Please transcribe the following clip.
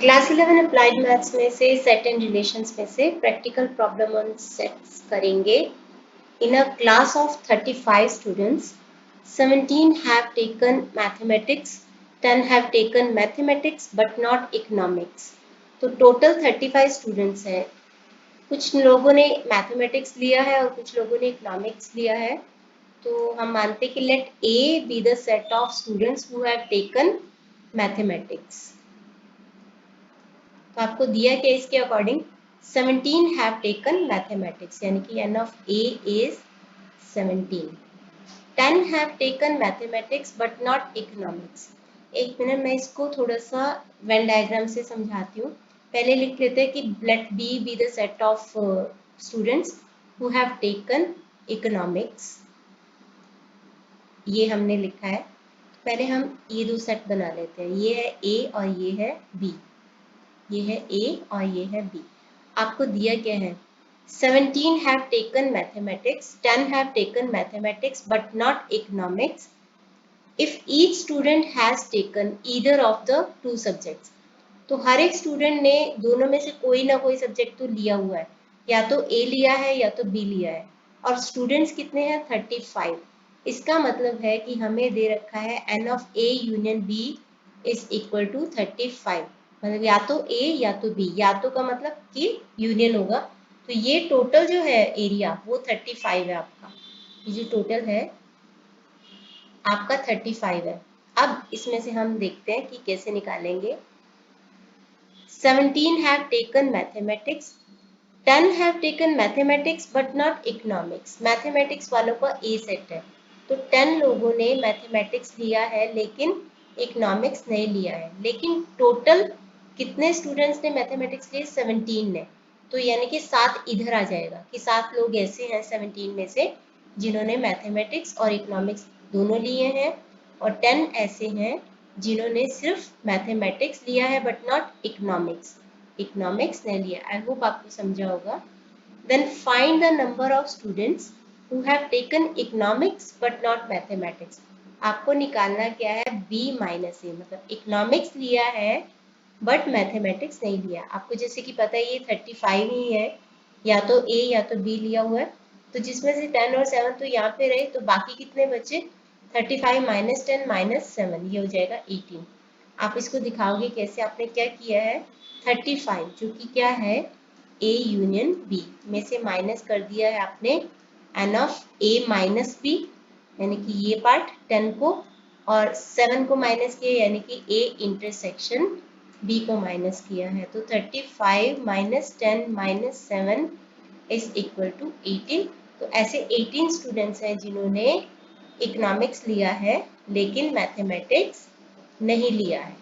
Class 11 applied maths में से set and relations में से प्रैक्टिकल प्रॉब्लम ऑन सेट्स करेंगे. In a class of 35 students, 17 have taken mathematics, 10 have taken mathematics but not economics. तो total 35 students हैं. कुछ लोगों ने मैथमेटिक्स लिया है और कुछ लोगों ने इकोनॉमिक्स लिया है. तो हम मानते हैं कि let A B the set of students who have taken mathematics. तो आपको दिया क्या इसके अकॉर्डिंग 17 हैव टेकन मैथमेटिक्स, यानी कि n of a is 17. 10 have taken mathematics but not economics. एक मिनट मैं इसको थोड़ा सा वेन डायग्राम से समझाती हूँ. पहले लिख लेते हैं कि let B the set of students who have taken economics. ये हमने लिखा है. पहले हम ये दो सेट बना लेते हैं. ये है ए और ये है बी. ये है ए और ये है बी. आपको दिया क्या है 17 have taken mathematics, 10 have taken mathematics but not economics. If each student has taken either of the two subjects, तो हर एक स्टूडेंट ने दोनों में से कोई ना कोई सब्जेक्ट तो लिया हुआ है. या तो ए लिया है या तो बी लिया है. और स्टूडेंट्स कितने हैं 35. इसका मतलब है कि हमें दे रखा है n of A union B is equal to 35. मतलब या तो ए या तो बी. या तो का मतलब कि यूनियन होगा. तो ये टोटल जो है एरिया वो 35 है आपका. ये जो टोटल है आपका 35 है. अब इसमें से हम देखते हैं कि कैसे निकालेंगे. 17 have taken mathematics, 10 have taken mathematics but not economics. Mathematics वालों का ए सेट है. तो 10 लोगों ने मैथमेटिक्स लिया है लेकिन इकोनॉमिक्स नहीं लिया है. लेकिन टोटल कितने स्टूडेंट्स ने मैथमेटिक्स लिए 17 ने. तो यानी कि 7 इधर आ जाएगा कि 7 लोग ऐसे हैं 17 में से जिन्होंने मैथमेटिक्स और इकोनॉमिक्स दोनों लिए हैं और 10 ऐसे हैं जिन्होंने सिर्फ मैथमेटिक्स लिया है बट नॉट इकोनॉमिक्स. इकोनॉमिक्स नहीं लिया. आई होप आपको समझा होगा. Then find the number of students who have taken economics but not mathematics. आपको निकालना क्या है b माइनस ए. मतलब इकोनॉमिक्स लिया है बट मैथमेटिक्स नहीं लिया. आपको जैसे कि पता है ये 35 ही है. या तो ए या तो बी लिया हुआ है. तो जिसमें से 10 और 7 तो यहाँ पे रहे तो बाकी कितने बचे 35 माइनस 10 माइनस 7. ये हो जाएगा 18. आप इसको दिखाओगे कैसे. आपने क्या किया है 35 जो कि क्या है ए यूनियन बी में से माइनस कर दिया है आपने n of A minus B, यानी कि ये पार्ट 10 को, और 7 को माइनस किया यानी कि ए इंटरसेक्शन बी को माइनस किया है. तो 35 minus 10 minus 7 is equal to 18. तो ऐसे 18 स्टूडेंट्स हैं जिन्होंने इकोनॉमिक्स लिया है लेकिन मैथमेटिक्स नहीं लिया है.